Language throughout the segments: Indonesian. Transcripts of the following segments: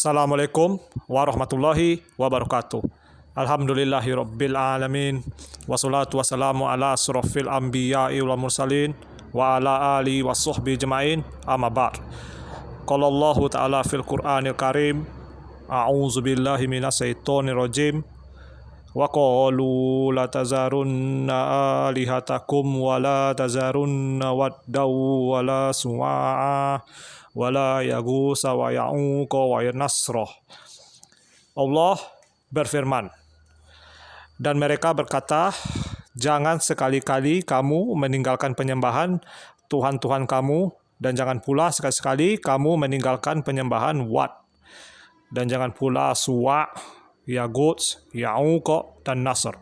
Assalamualaikum warahmatullahi wabarakatuh. Alhamdulillahirabbil alamin. Wassalatu wassalamu ala asrofil anbiya'i wal mursalin wa ala alihi wassuhbi jema'in amma ba'd. Qala Allah ta'ala fil Qur'anil Karim, a'udzu billahi minasyaitonir rajim. Wa qalu la tazarunna alihatakum wa la tazarunna waddaw wa la suwa'a wala yagusa wa ya'uqa wa nasra. Allah berfirman, dan mereka berkata, jangan sekali-kali kamu meninggalkan penyembahan Tuhan-Tuhan kamu, dan jangan pula sekali-sekali kamu meninggalkan penyembahan Wat, dan jangan pula Suwa, Yagut, Ya'uqa, dan Nasr.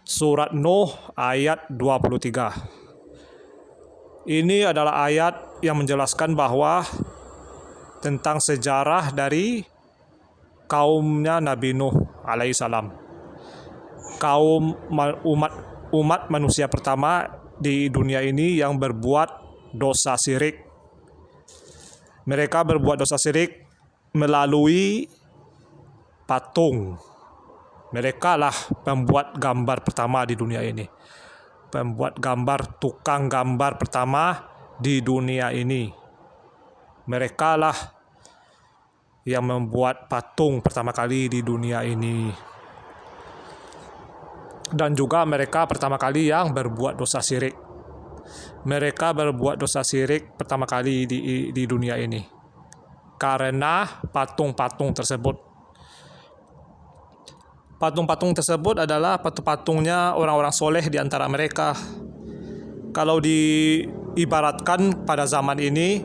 Surat Nuh ayat 23. Ini adalah ayat yang menjelaskan bahwa tentang sejarah dari kaumnya Nabi Nuh alaihissalam. Kaum umat manusia pertama di dunia ini yang berbuat dosa syirik. Mereka berbuat dosa syirik melalui patung. Mereka lah pembuat gambar pertama di dunia ini. Pembuat gambar, tukang gambar pertama di dunia ini. Mereka lah yang membuat patung pertama kali di dunia ini. Dan juga mereka pertama kali yang berbuat dosa syirik. Mereka berbuat dosa syirik pertama kali di dunia ini. Karena patung-patung tersebut. Patung-patung tersebut adalah patung-patungnya orang-orang soleh di antara mereka. Kalau diibaratkan pada zaman ini,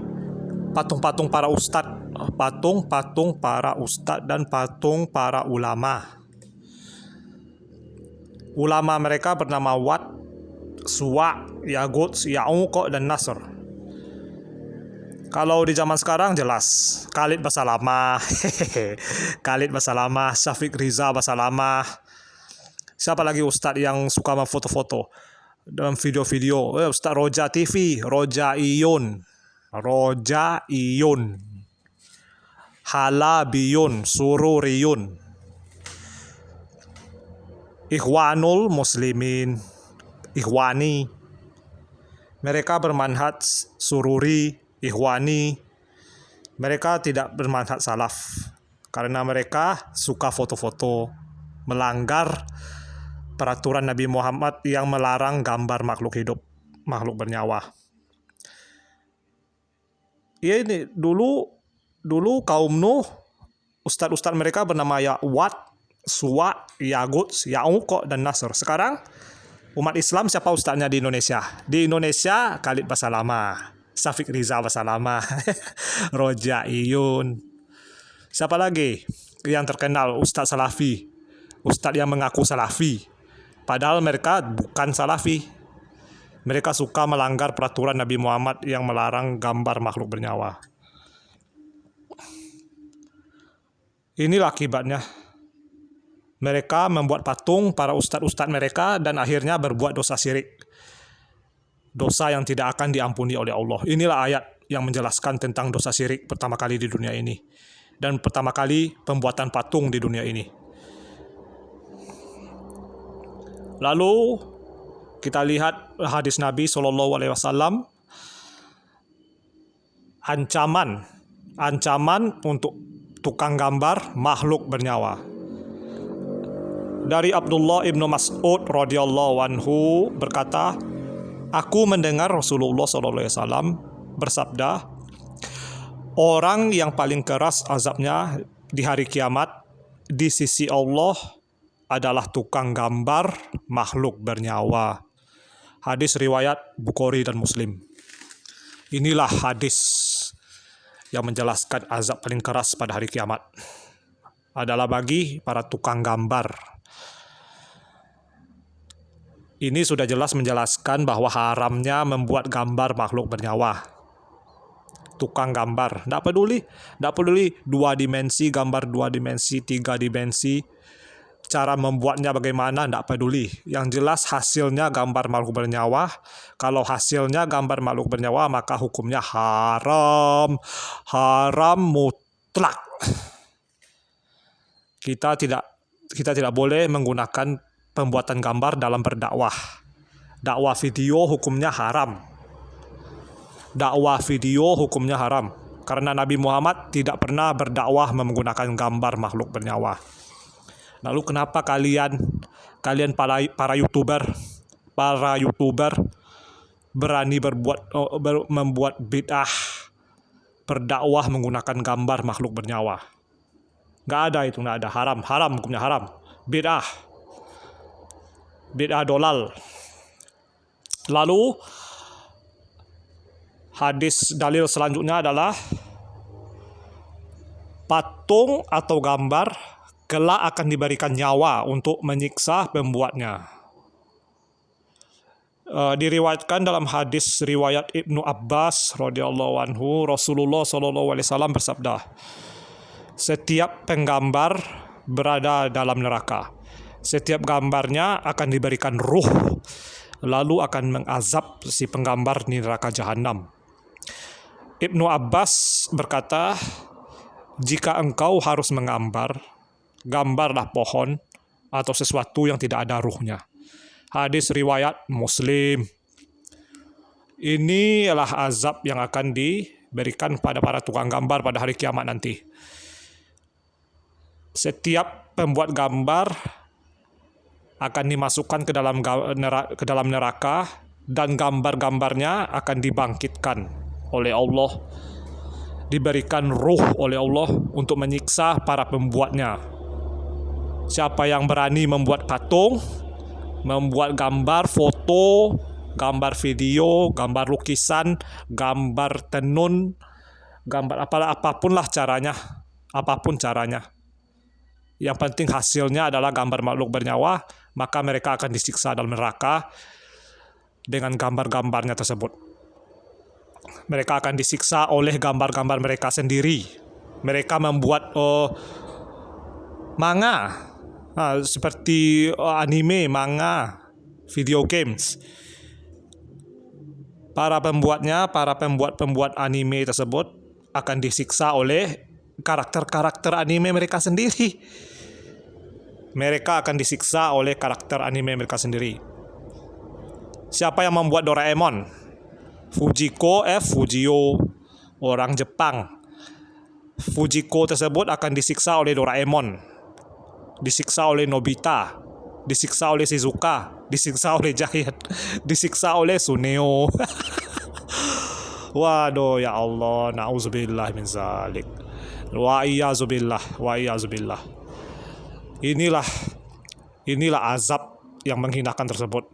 patung-patung para ustadz, patung-patung para ustadz dan patung para ulama. Ulama mereka bernama Wat, Suwa, Yagut, Ya'uqa, dan Nasr. Kalau di zaman sekarang jelas Khalid Basalamah, Khalid Basalamah, Syafiq Riza Basalamah. Siapa lagi ustadz yang suka memfoto-foto dalam video-video? Ustadz Roja TV, Roja Iyun, Halabiyun, Sururiyun, Ikhwanul Muslimin, Ikhwani. Mereka bermanhaj Sururi, Ikhwani. Mereka tidak bermanhaj salaf karena mereka suka foto-foto, melanggar peraturan Nabi Muhammad yang melarang gambar makhluk hidup, makhluk bernyawa. Ya, ini dulu kaum Nuh, ustadz-ustadz mereka bernama Wat, Suwa, Yagut, Ya'uqa, dan Nasr. Sekarang umat Islam siapa ustadznya di Indonesia? Di Indonesia Khalid Basalamah, Syafiq Riza Basalamah, Roja Iyun. Siapa lagi yang terkenal? Ustadz Salafi, ustadz yang mengaku Salafi, padahal mereka bukan Salafi. Mereka suka melanggar peraturan Nabi Muhammad yang melarang gambar makhluk bernyawa. Inilah akibatnya. Mereka membuat patung para ustadz-ustadz mereka dan akhirnya berbuat dosa syirik. Dosa yang tidak akan diampuni oleh Allah. Inilah ayat yang menjelaskan tentang dosa syirik pertama kali di dunia ini. Dan pertama kali pembuatan patung di dunia ini. Lalu kita lihat hadis Nabi SAW. Ancaman untuk tukang gambar makhluk bernyawa. Dari Abdullah ibnu Mas'ud radhiyallahu anhu berkata, aku mendengar Rasulullah SAW bersabda, orang yang paling keras azabnya di hari kiamat di sisi Allah adalah tukang gambar makhluk bernyawa. Hadis riwayat Bukhari dan Muslim. Inilah hadis yang menjelaskan azab paling keras pada hari kiamat adalah bagi para tukang gambar. Ini sudah jelas menjelaskan bahwa haramnya membuat gambar makhluk bernyawa. Tukang gambar, tidak peduli 2 dimensi, gambar 2 dimensi, 3 dimensi, cara membuatnya bagaimana, tidak peduli. Yang jelas hasilnya gambar makhluk bernyawa. Kalau hasilnya gambar makhluk bernyawa, maka hukumnya haram mutlak. Kita tidak boleh menggunakan pembuatan gambar dalam berdakwah. Dakwah video hukumnya haram. Dakwah video hukumnya haram. Karena Nabi Muhammad tidak pernah berdakwah menggunakan gambar makhluk bernyawa. Lalu kenapa kalian para YouTuber berani membuat bid'ah berdakwah menggunakan gambar makhluk bernyawa? Nggak ada itu, nggak ada. Haram hukumnya haram. Bid'ah dolal. Lalu hadis dalil selanjutnya adalah patung atau gambar kelak akan diberikan nyawa untuk menyiksa pembuatnya. Diriwayatkan dalam hadis riwayat Ibnu Abbas radhiyallahu anhu, Rasulullah SAW bersabda, setiap penggambar berada dalam neraka. Setiap gambarnya akan diberikan ruh, lalu akan mengazab si penggambar di neraka jahanam. Ibnu Abbas berkata, jika engkau harus menggambar, gambarlah pohon atau sesuatu yang tidak ada ruhnya. Hadis riwayat Muslim. Inilah azab yang akan diberikan pada para tukang gambar pada hari kiamat nanti. Setiap pembuat gambar akan dimasukkan ke dalam neraka dan gambar-gambarnya akan dibangkitkan oleh Allah, diberikan ruh oleh Allah untuk menyiksa para pembuatnya. Siapa yang berani membuat patung, membuat gambar, foto, gambar video, gambar lukisan, gambar tenun, gambar apapun caranya. Yang penting hasilnya adalah gambar makhluk bernyawa, maka mereka akan disiksa dalam neraka dengan gambar-gambarnya tersebut. Mereka akan disiksa oleh gambar-gambar mereka sendiri. Mereka membuat manga, seperti anime, manga, video games. Para pembuat anime tersebut akan disiksa oleh karakter-karakter anime mereka sendiri. Mereka akan disiksa oleh karakter anime mereka sendiri. Siapa yang membuat Doraemon? Fujiko Fujio, orang Jepang. Fujiko tersebut akan disiksa oleh Doraemon, disiksa oleh Nobita, disiksa oleh Shizuka, disiksa oleh Giant, disiksa oleh Suneo. Waduh, ya Allah, na'udzubillah min zalik. Wa iyazubillah. Inilah azab yang menghinakan tersebut.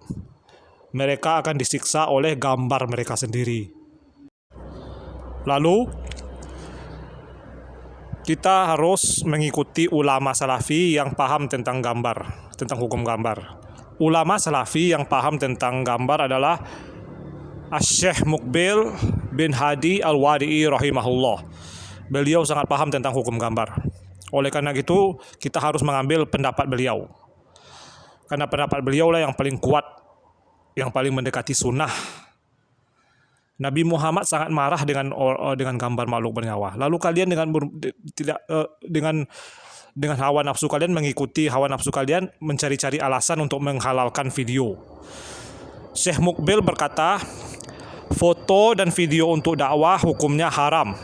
Mereka akan disiksa oleh gambar mereka sendiri. Lalu kita harus mengikuti ulama salafi yang paham tentang gambar, tentang hukum gambar. Ulama salafi yang paham tentang gambar adalah Asy-Syaikh Muqbil bin Hadi Al-Wadi'i rahimahullah. Beliau sangat paham tentang hukum gambar. Oleh karena itu, kita harus mengambil pendapat beliau. Karena pendapat beliau lah yang paling kuat, yang paling mendekati sunnah. Nabi Muhammad sangat marah dengan gambar makhluk bernyawa. Lalu kalian dengan hawa nafsu kalian, mengikuti hawa nafsu kalian, mencari-cari alasan untuk menghalalkan video. Syekh Muqbil berkata, foto dan video untuk dakwah hukumnya haram.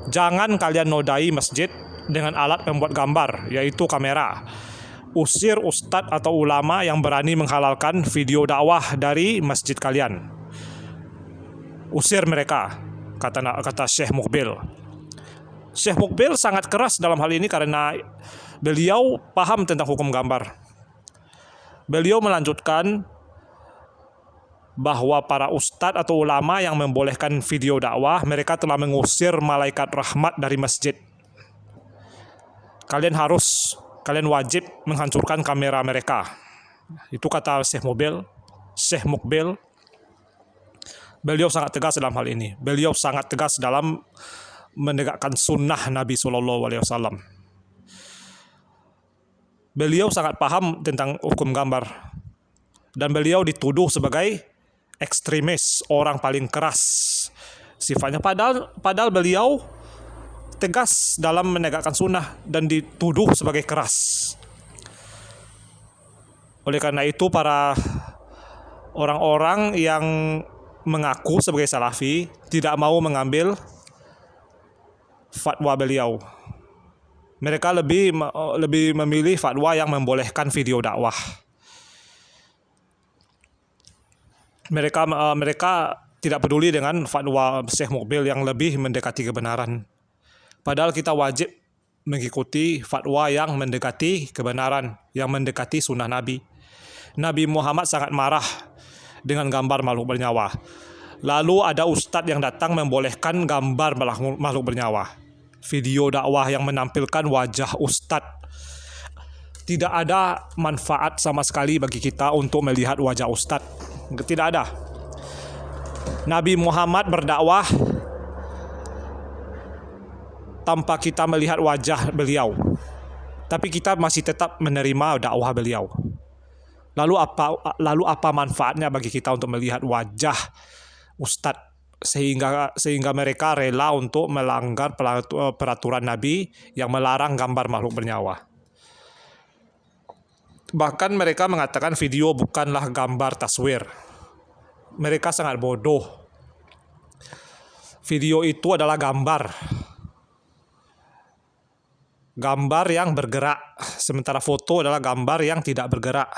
Jangan kalian nodai masjid dengan alat pembuat gambar, yaitu kamera. Usir ustadz atau ulama yang berani menghalalkan video dakwah dari masjid kalian. Usir mereka, kata Syekh Muqbil. Syekh Muqbil sangat keras dalam hal ini karena beliau paham tentang hukum gambar. Beliau melanjutkan bahwa para ustadz atau ulama yang membolehkan video dakwah, mereka telah mengusir malaikat rahmat dari masjid. Kalian wajib menghancurkan kamera mereka. Itu kata Syekh Muqbil. Beliau sangat tegas dalam hal ini. Beliau sangat tegas dalam menegakkan sunnah Nabi SAW. Beliau sangat paham tentang hukum gambar. Dan beliau dituduh sebagai ekstremis, orang paling keras sifatnya. Padahal beliau tegas dalam menegakkan sunnah dan dituduh sebagai keras. Oleh karena itu para orang-orang yang mengaku sebagai salafi tidak mau mengambil fatwa beliau. Mereka lebih memilih fatwa yang membolehkan video dakwah. Mereka tidak peduli dengan fatwa Syekh Mukbil yang lebih mendekati kebenaran. Padahal kita wajib mengikuti fatwa yang mendekati kebenaran, yang mendekati sunnah Nabi. Nabi Muhammad sangat marah dengan gambar makhluk bernyawa. Lalu ada ustadz yang datang membolehkan gambar makhluk bernyawa. Video dakwah yang menampilkan wajah ustadz. Tidak ada manfaat sama sekali bagi kita untuk melihat wajah ustadz. Tidak ada. Nabi Muhammad berdakwah tanpa kita melihat wajah beliau. Tapi kita masih tetap menerima dakwah beliau. Lalu apa manfaatnya bagi kita untuk melihat wajah ustadz sehingga mereka rela untuk melanggar peraturan Nabi yang melarang gambar makhluk bernyawa. Bahkan mereka mengatakan video bukanlah gambar taswir. Mereka sangat bodoh. Video itu adalah gambar yang bergerak, sementara foto adalah gambar yang tidak bergerak.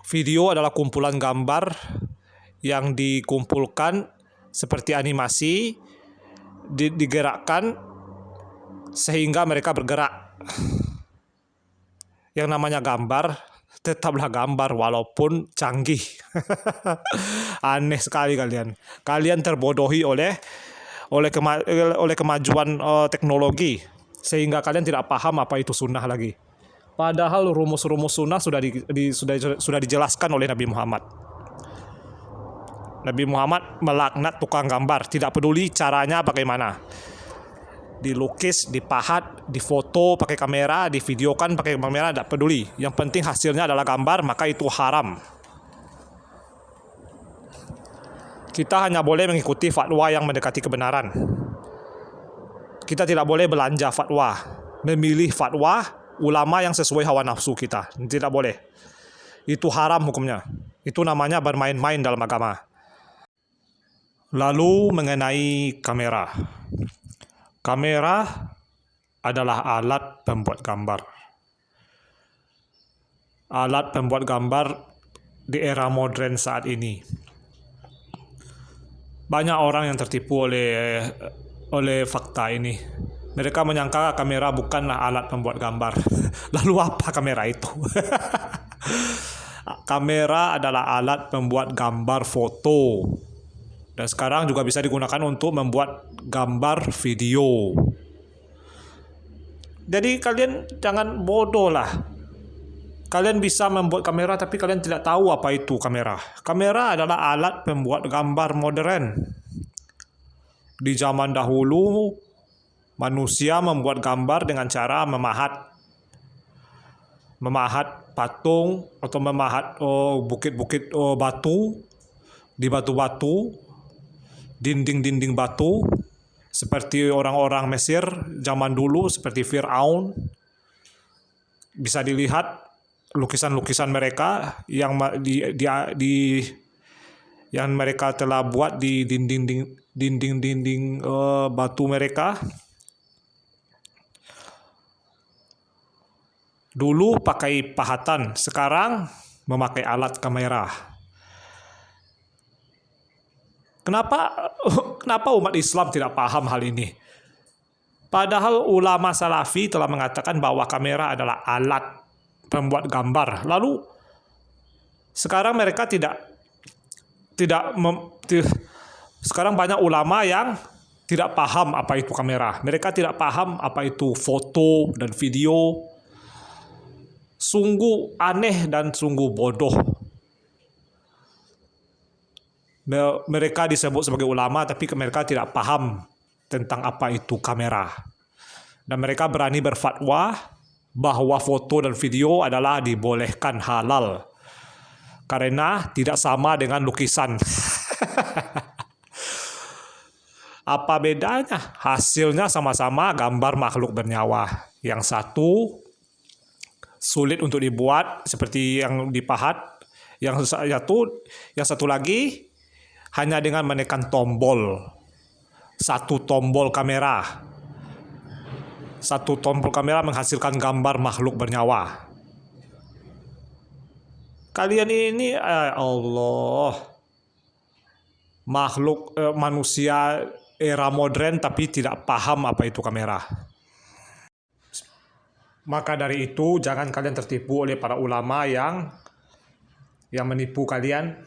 Video adalah kumpulan gambar yang dikumpulkan seperti animasi, digerakkan sehingga mereka bergerak. Yang namanya gambar tetaplah gambar walaupun canggih. Aneh sekali kalian. Kalian terbodohi oleh kemajuan teknologi sehingga kalian tidak paham apa itu sunnah lagi. Padahal rumus-rumus sunnah sudah dijelaskan oleh Nabi Muhammad. Nabi Muhammad melaknat tukang gambar, tidak peduli caranya bagaimana. Dilukis, dipahat, difoto pakai kamera, divideokan pakai kamera, tidak peduli. Yang penting hasilnya adalah gambar, maka itu haram. Kita hanya boleh mengikuti fatwa yang mendekati kebenaran. Kita tidak boleh belanja fatwa, memilih fatwa ulama yang sesuai hawa nafsu kita. Tidak boleh. Itu haram hukumnya. Itu namanya bermain-main dalam agama. Lalu mengenai kamera. Kamera adalah alat pembuat gambar. Alat pembuat gambar di era modern saat ini. Banyak orang yang tertipu oleh fakta ini. Mereka menyangka kamera bukanlah alat pembuat gambar. Lalu apa kamera itu? Kamera adalah alat pembuat gambar foto. Dan sekarang juga bisa digunakan untuk membuat gambar video. Jadi kalian jangan bodoh lah. Kalian bisa membuat kamera tapi kalian tidak tahu apa itu kamera. Kamera adalah alat pembuat gambar modern. Di zaman dahulu, manusia membuat gambar dengan cara memahat patung atau memahat bukit-bukit batu di batu-batu, dinding-dinding batu, seperti orang-orang Mesir zaman dulu, seperti Fir'aun. Bisa dilihat lukisan-lukisan mereka yang yang mereka telah buat di dinding-dinding batu mereka. Dulu pakai pahatan, sekarang memakai alat kamera. Kenapa umat Islam tidak paham hal ini? Padahal ulama salafi telah mengatakan bahwa kamera adalah alat pembuat gambar. Lalu sekarang mereka sekarang banyak ulama yang tidak paham apa itu kamera. Mereka tidak paham apa itu foto dan video. Sungguh aneh dan sungguh bodoh. Mereka disebut sebagai ulama tapi mereka tidak paham tentang apa itu kamera. Dan mereka berani berfatwa bahwa foto dan video adalah dibolehkan halal. Karena tidak sama dengan lukisan. Apa bedanya? Hasilnya sama-sama gambar makhluk bernyawa. Yang satu sulit untuk dibuat seperti yang dipahat, yang satu lagi hanya dengan menekan tombol. Satu tombol kamera menghasilkan gambar makhluk bernyawa. Kalian ini Allah, manusia era modern tapi tidak paham apa itu kamera. Maka dari itu jangan kalian tertipu oleh para ulama yang menipu kalian,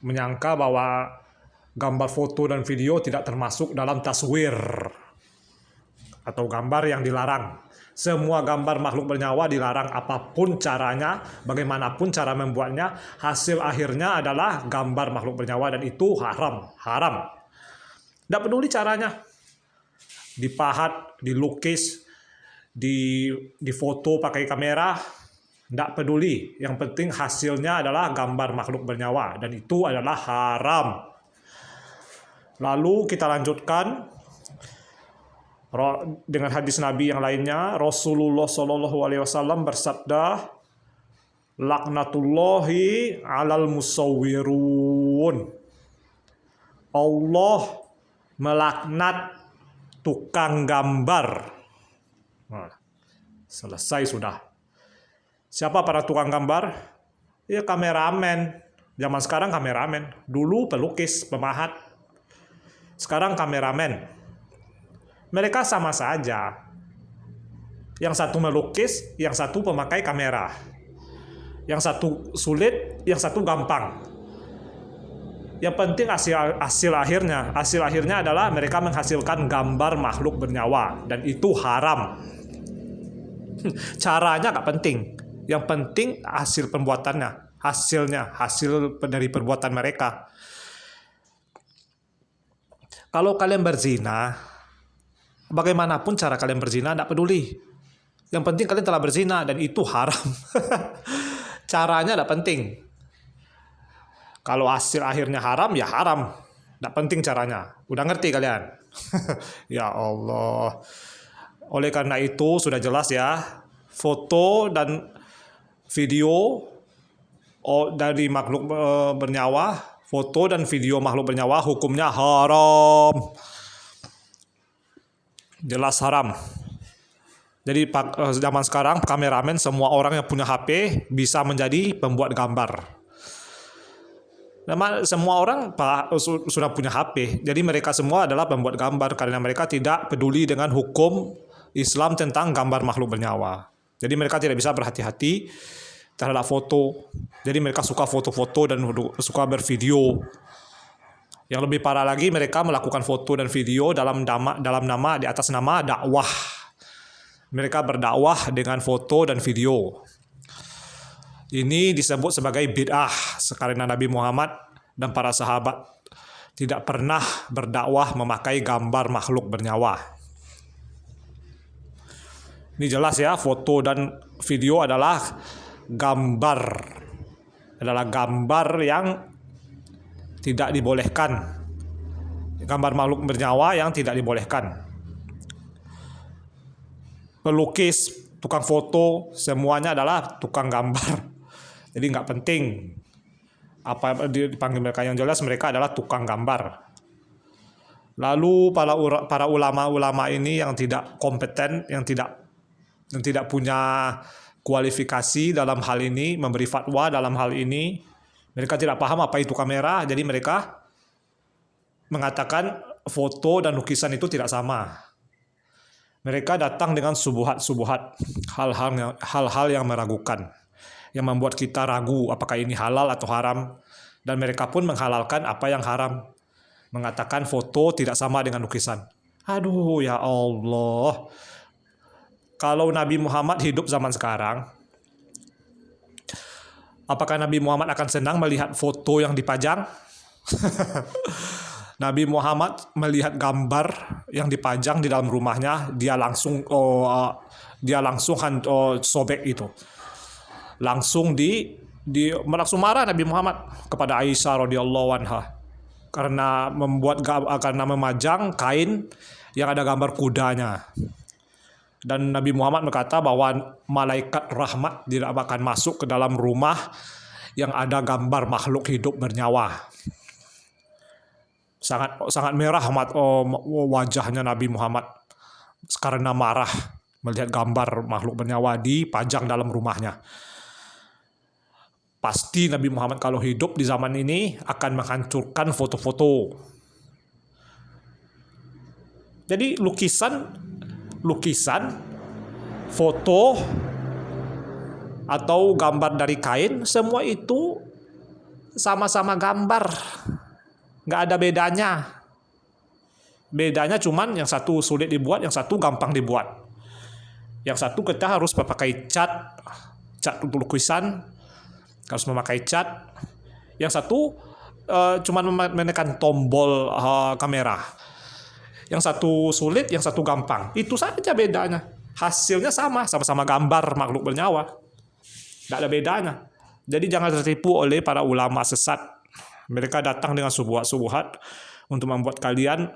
menyangka bahwa gambar foto dan video tidak termasuk dalam taswir atau gambar yang dilarang. Semua gambar makhluk bernyawa dilarang apapun caranya, bagaimanapun cara membuatnya, hasil akhirnya adalah gambar makhluk bernyawa dan itu haram. Tidak peduli caranya, dipahat, dilukis, difoto pakai kamera, tidak peduli. Yang penting hasilnya adalah gambar makhluk bernyawa dan itu adalah haram. Lalu kita lanjutkan dengan hadis Nabi yang lainnya. Rasulullah SAW bersabda, laknatullahi alal musawwirun. Allah melaknat tukang gambar. Nah, selesai sudah. Siapa para tukang gambar? Ya kameramen. Zaman sekarang kameramen. Dulu pelukis, pemahat. Sekarang kameramen. Mereka sama saja. Yang satu melukis, yang satu pemakai kamera. Yang satu sulit, yang satu gampang. Yang penting hasil akhirnya adalah mereka menghasilkan gambar makhluk bernyawa dan itu haram. Caranya nggak penting. Yang penting hasil pembuatannya, hasil dari perbuatan mereka. Kalau kalian berzina, bagaimanapun cara kalian berzina, tidak peduli. Yang penting kalian telah berzina dan itu haram. Caranya tidak penting. Kalau hasil akhirnya haram, ya haram. Tidak penting caranya. Udah ngerti kalian? Ya Allah. Oleh karena itu sudah jelas ya, foto dan video dari makhluk bernyawa, foto dan video makhluk bernyawa hukumnya haram. Jelas haram. Jadi zaman sekarang kameramen, semua orang yang punya HP bisa menjadi pembuat gambar. Semua orang sudah punya HP. Jadi mereka semua adalah pembuat gambar karena mereka tidak peduli dengan hukum Islam tentang gambar makhluk bernyawa. Jadi mereka tidak bisa berhati-hati terhadap foto. Jadi mereka suka foto-foto dan suka bervideo. Yang lebih parah lagi, mereka melakukan foto dan video dalam nama di atas nama dakwah. Mereka berdakwah dengan foto dan video. Ini disebut sebagai bid'ah, karena Nabi Muhammad dan para sahabat tidak pernah berdakwah memakai gambar makhluk bernyawa. Ini jelas ya, foto dan video adalah gambar yang tidak dibolehkan. Gambar makhluk bernyawa yang tidak dibolehkan. Pelukis, tukang foto, semuanya adalah tukang gambar. Jadi nggak penting apa dipanggil mereka, yang jelas mereka adalah tukang gambar. Lalu para ulama-ulama ini yang tidak kompeten, yang tidak punya kualifikasi dalam hal ini, memberi fatwa dalam hal ini, mereka tidak paham apa itu kamera, jadi mereka mengatakan foto dan lukisan itu tidak sama. Mereka datang dengan subuhat, hal-hal yang meragukan, yang membuat kita ragu apakah ini halal atau haram. Dan mereka pun menghalalkan apa yang haram, mengatakan foto tidak sama dengan lukisan. Aduh ya Allah. Kalau Nabi Muhammad hidup zaman sekarang, apakah Nabi Muhammad akan senang melihat foto yang dipajang? Nabi Muhammad melihat gambar yang dipajang di dalam rumahnya, dia langsung sobek itu. Langsung marah Nabi Muhammad kepada Aisyah radhiyallahu anha. karena memajang kain yang ada gambar kudanya. Dan Nabi Muhammad berkata bahwa malaikat rahmat tidak akan masuk ke dalam rumah yang ada gambar makhluk hidup bernyawa. Sangat merah wajahnya Nabi Muhammad karena marah melihat gambar makhluk bernyawa dipajang dalam rumahnya. Pasti Nabi Muhammad kalau hidup di zaman ini akan menghancurkan foto-foto. Jadi lukisan, foto, atau gambar dari kain, semua itu sama-sama gambar. Nggak ada bedanya. Bedanya cuman yang satu sulit dibuat, yang satu gampang dibuat. Yang satu kita harus memakai cat untuk lukisan, harus memakai cat. Yang satu cuman menekan tombol kamera. Yang satu sulit, yang satu gampang. Itu saja bedanya. Hasilnya sama-sama gambar makhluk bernyawa. Tidak ada bedanya. Jadi jangan tertipu oleh para ulama sesat. Mereka datang dengan subuhat-subuhat untuk membuat kalian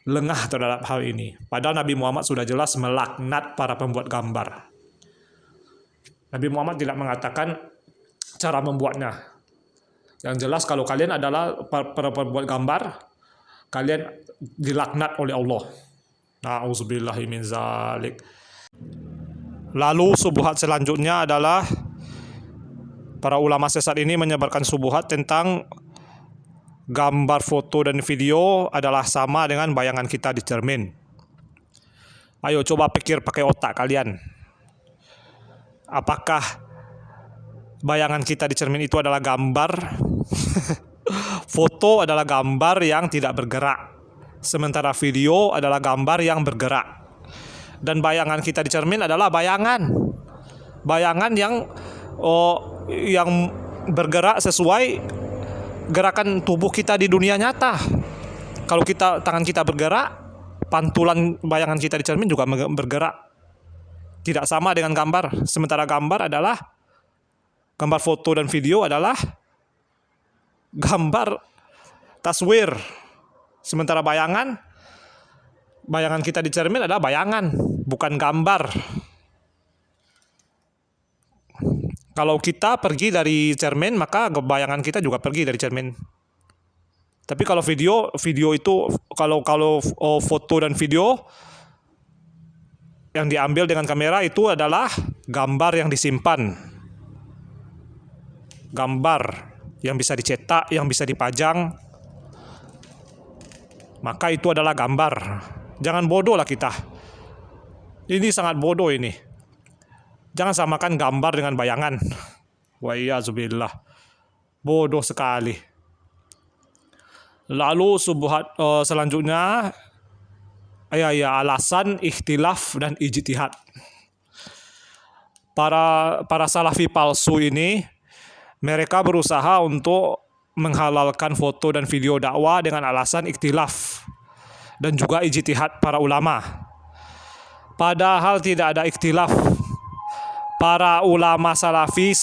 lengah terhadap hal ini. Padahal Nabi Muhammad sudah jelas melaknat para pembuat gambar. Nabi Muhammad tidak mengatakan cara membuatnya. Yang jelas kalau kalian adalah para pembuat gambar, kalian dilaknat oleh Allah. Na'udzubillahi min zalik. Lalu subuhat selanjutnya adalah para ulama sesat ini menyebarkan subuhat tentang gambar, foto, dan video adalah sama dengan bayangan kita di cermin. Ayo coba pikir pakai otak kalian. Apakah bayangan kita di cermin itu adalah gambar? Foto adalah gambar yang tidak bergerak, sementara video adalah gambar yang bergerak. Dan bayangan kita di cermin adalah bayangan yang bergerak sesuai gerakan tubuh kita di dunia nyata. Kalau tangan kita bergerak, pantulan bayangan kita di cermin juga bergerak. Tidak sama dengan gambar. Sementara gambar foto dan video adalah gambar taswir. Sementara bayangan kita di cermin adalah bayangan, bukan gambar. Kalau kita pergi dari cermin, maka bayangan kita juga pergi dari cermin. Tapi kalau video itu, kalau foto dan video yang diambil dengan kamera itu adalah gambar yang disimpan. Gambar yang bisa dicetak, yang bisa dipajang. Maka itu adalah gambar. Jangan bodoh lah kita. Ini sangat bodoh ini. Jangan samakan gambar dengan bayangan. Wa'iyyazubillah. Bodoh sekali. Lalu subuhat selanjutnya, alasan ikhtilaf dan ijtihad. Para salafi palsu ini, mereka berusaha untuk menghalalkan foto dan video dakwah dengan alasan ikhtilaf dan juga ijtihad para ulama. Padahal tidak ada ikhtilaf. Para ulama salafi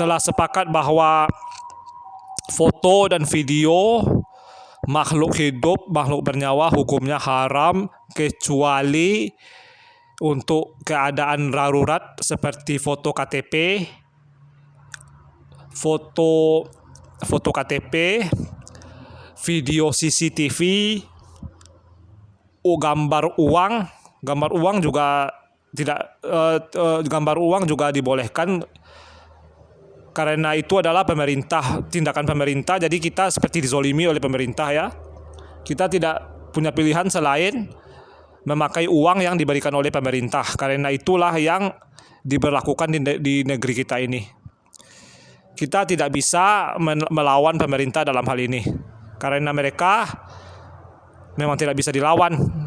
telah sepakat bahwa foto dan video makhluk hidup, makhluk bernyawa hukumnya haram kecuali untuk keadaan darurat seperti foto KTP, video CCTV, gambar uang juga tidak, gambar uang juga dibolehkan karena itu adalah tindakan pemerintah. Jadi kita seperti dizolimi oleh pemerintah ya. Kita tidak punya pilihan selain memakai uang yang diberikan oleh pemerintah. Karena itulah yang diberlakukan di negeri kita ini. Kita tidak bisa melawan pemerintah dalam hal ini. Karena mereka memang tidak bisa dilawan.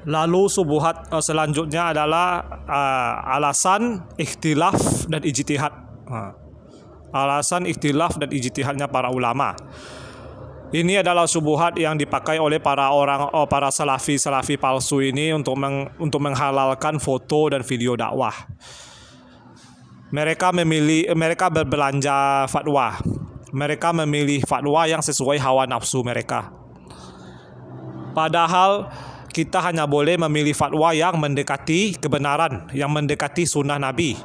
Lalu subuhat selanjutnya adalah alasan ikhtilaf dan ijtihad. Alasan ikhtilaf dan ijtihadnya para ulama. Ini adalah subuhat yang dipakai oleh para salafi palsu ini untuk menghalalkan foto dan video dakwah. mereka berbelanja fatwa. Mereka memilih fatwa yang sesuai hawa nafsu mereka. Padahal kita hanya boleh memilih fatwa yang mendekati kebenaran, yang mendekati sunnah Nabi.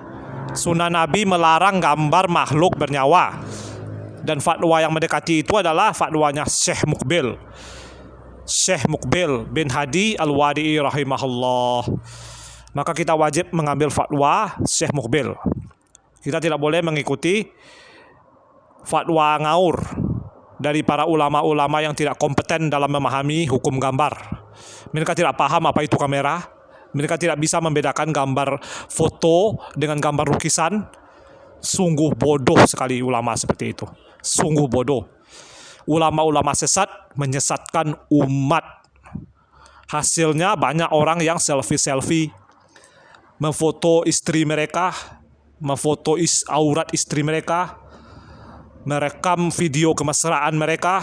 Sunnah Nabi melarang gambar makhluk bernyawa. Dan fatwa yang mendekati itu adalah fatwanya Syekh Muqbil bin Hadi Al-Wadi'i rahimahullah. Maka kita wajib mengambil fatwa Syekh Muqbil. Kita tidak boleh mengikuti fatwa ngaur dari para ulama-ulama yang tidak kompeten dalam memahami hukum gambar. Mereka tidak paham apa itu kamera. Mereka tidak bisa membedakan gambar foto dengan gambar lukisan. Sungguh bodoh sekali ulama seperti itu. Sungguh bodoh. Ulama-ulama sesat menyesatkan umat. Hasilnya banyak orang yang selfie, memfoto istri mereka, memfoto aurat istri mereka, merekam video kemesraan mereka,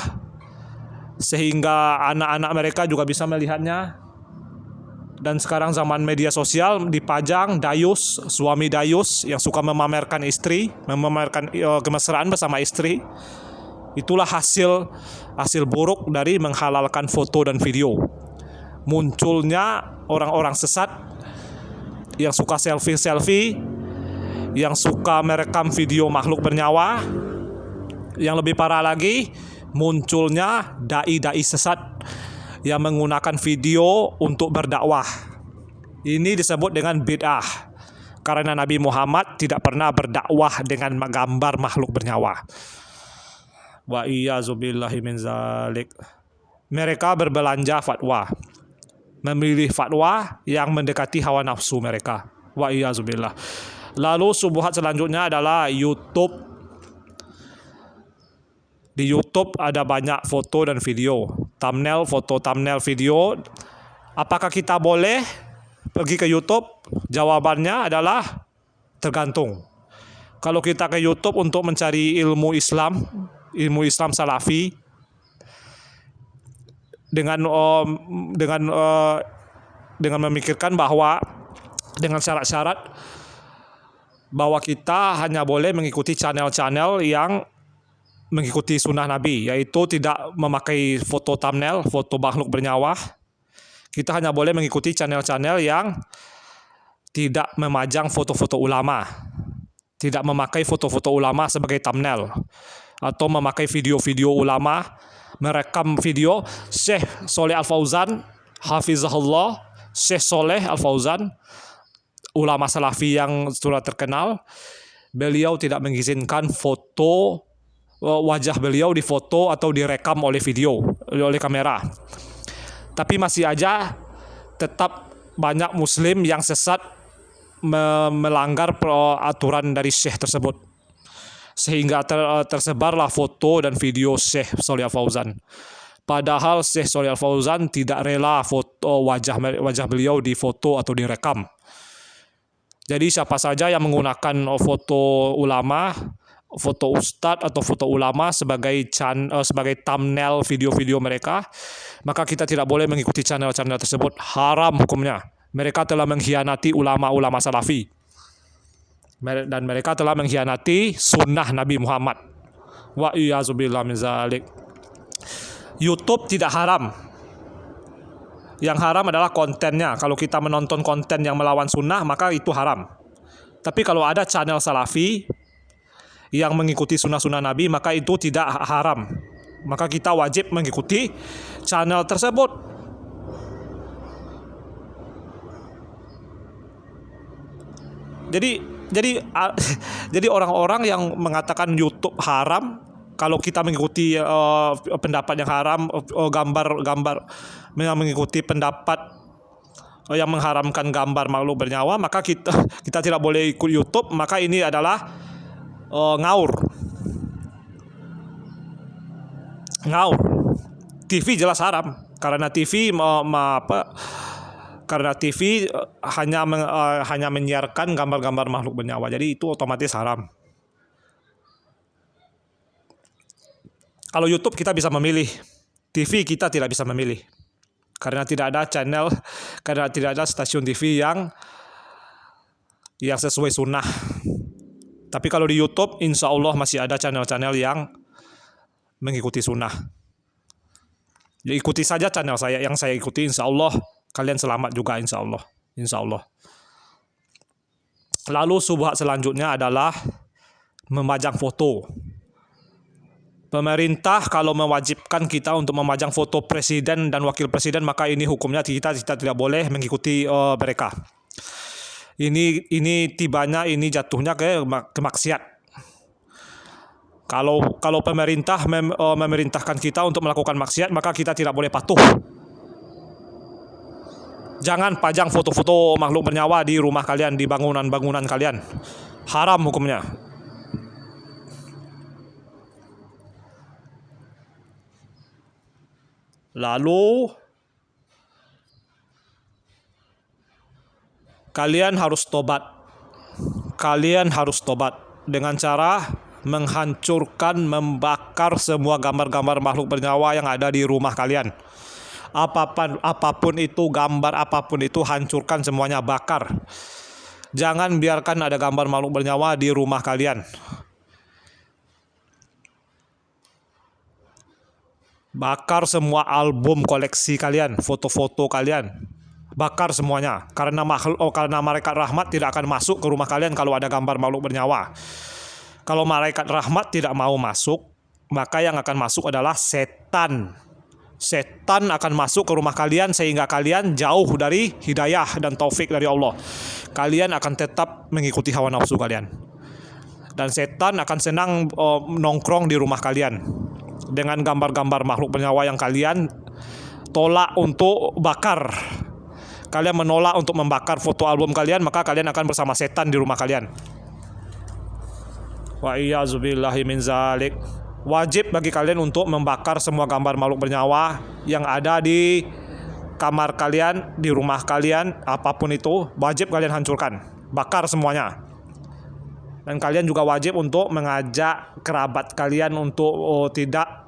sehingga anak-anak mereka juga bisa melihatnya. Dan sekarang zaman media sosial dipajang dayus, suami dayus yang suka memamerkan istri, memamerkan kemesraan bersama istri. Itulah hasil buruk dari menghalalkan foto dan video. Munculnya orang-orang sesat yang suka selfie, yang suka merekam video makhluk bernyawa. Yang lebih parah lagi, munculnya dai-dai sesat yang menggunakan video untuk berdakwah. Ini disebut dengan bid'ah, karena Nabi Muhammad tidak pernah berdakwah dengan gambar makhluk bernyawa. Wa iyyazubillahi min zalik. Mereka berbelanja fatwa, memilih fatwa yang mendekati hawa nafsu mereka. Wa iyyazubillah. Lalu syubhat selanjutnya adalah YouTube. Di YouTube ada banyak foto dan video, thumbnail, foto, thumbnail, video. Apakah kita boleh pergi ke YouTube? Jawabannya adalah tergantung. Kalau kita ke YouTube untuk mencari ilmu Islam salafi dengan memikirkan bahwa dengan syarat-syarat bahwa kita hanya boleh mengikuti channel-channel yang mengikuti sunnah Nabi, yaitu tidak memakai foto thumbnail, foto makhluk bernyawa. Kita hanya boleh mengikuti channel-channel yang tidak memajang foto-foto ulama, tidak memakai foto-foto ulama sebagai thumbnail, atau memakai video-video ulama, merekam video. Syekh Shalih Al-Fauzan hafizahullah, Syekh Shalih Al-Fauzan, ulama salafi yang sudah terkenal, beliau tidak mengizinkan foto wajah beliau difoto atau direkam oleh kamera. Tapi masih aja tetap banyak muslim yang sesat melanggar aturan dari syekh tersebut, sehingga tersebarlah foto dan video Syekh Shalih Al-Fauzan. Padahal Syekh Shalih Al-Fauzan tidak rela foto wajah beliau difoto atau direkam. Jadi siapa saja yang menggunakan foto ulama, foto ustadz atau foto ulama sebagai thumbnail video-video mereka, maka kita tidak boleh mengikuti channel-channel tersebut. Haram hukumnya. Mereka telah mengkhianati ulama-ulama salafi, dan mereka telah mengkhianati sunnah Nabi Muhammad. Wa iyyazubillah min zalik. YouTube tidak haram. Yang haram adalah kontennya. Kalau kita menonton konten yang melawan sunnah, maka itu haram. Tapi kalau ada channel salafi yang mengikuti sunnah-sunnah Nabi, maka itu tidak haram. Maka kita wajib mengikuti channel tersebut. Jadi orang-orang yang mengatakan YouTube haram, kalau kita mengikuti pendapat yang haram, gambar yang mengikuti pendapat yang mengharamkan gambar makhluk bernyawa, maka kita tidak boleh ikut YouTube. Maka ini adalah ngaur. TV jelas haram, karena TV hanya menyiarkan gambar-gambar makhluk bernyawa. Jadi itu otomatis haram. Kalau YouTube kita bisa memilih, TV kita tidak bisa memilih, karena tidak ada channel, karena tidak ada stasiun TV yang sesuai sunnah. Tapi kalau di YouTube, insya Allah masih ada channel-channel yang mengikuti sunnah. Ya, ikuti saja channel saya yang saya ikuti, insya Allah kalian selamat juga, insya Allah. Insya Allah. Lalu subhat selanjutnya adalah memajang foto. Pemerintah kalau mewajibkan kita untuk memajang foto presiden dan wakil presiden, maka ini hukumnya kita tidak boleh mengikuti mereka. Ini tibanya, ini jatuhnya ke maksiat. Kalau pemerintah memerintahkan kita untuk melakukan maksiat, maka kita tidak boleh patuh. Jangan pajang foto-foto makhluk bernyawa di rumah kalian, di bangunan-bangunan kalian. Haram hukumnya. Lalu kalian harus tobat. Kalian harus tobat dengan cara menghancurkan, membakar semua gambar-gambar makhluk bernyawa yang ada di rumah kalian. Apapun itu, gambar apapun itu, hancurkan semuanya, bakar. Jangan biarkan ada gambar makhluk bernyawa di rumah kalian. Bakar semua album koleksi kalian, foto-foto kalian. Bakar semuanya. Karena malaikat rahmat tidak akan masuk ke rumah kalian kalau ada gambar makhluk bernyawa. Kalau malaikat rahmat tidak mau masuk, maka yang akan masuk adalah setan. Setan akan masuk ke rumah kalian sehingga kalian jauh dari hidayah dan taufik dari Allah. Kalian akan tetap mengikuti hawa nafsu kalian. Dan setan akan senang nongkrong di rumah kalian dengan gambar-gambar makhluk bernyawa yang kalian tolak untuk bakar. Kalian menolak untuk membakar foto album kalian, maka kalian akan bersama setan di rumah kalian. Wa iyyazubillahi min zalik. Wajib bagi kalian untuk membakar semua gambar makhluk bernyawa yang ada di kamar kalian, di rumah kalian, apapun itu, wajib kalian hancurkan, bakar semuanya. Dan kalian juga wajib untuk mengajak kerabat kalian untuk tidak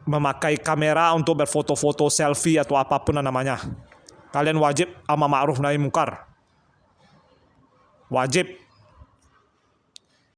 memakai kamera untuk berfoto-foto selfie atau apapun namanya. Kalian wajib amar ma'ruf nahi mungkar. Wajib.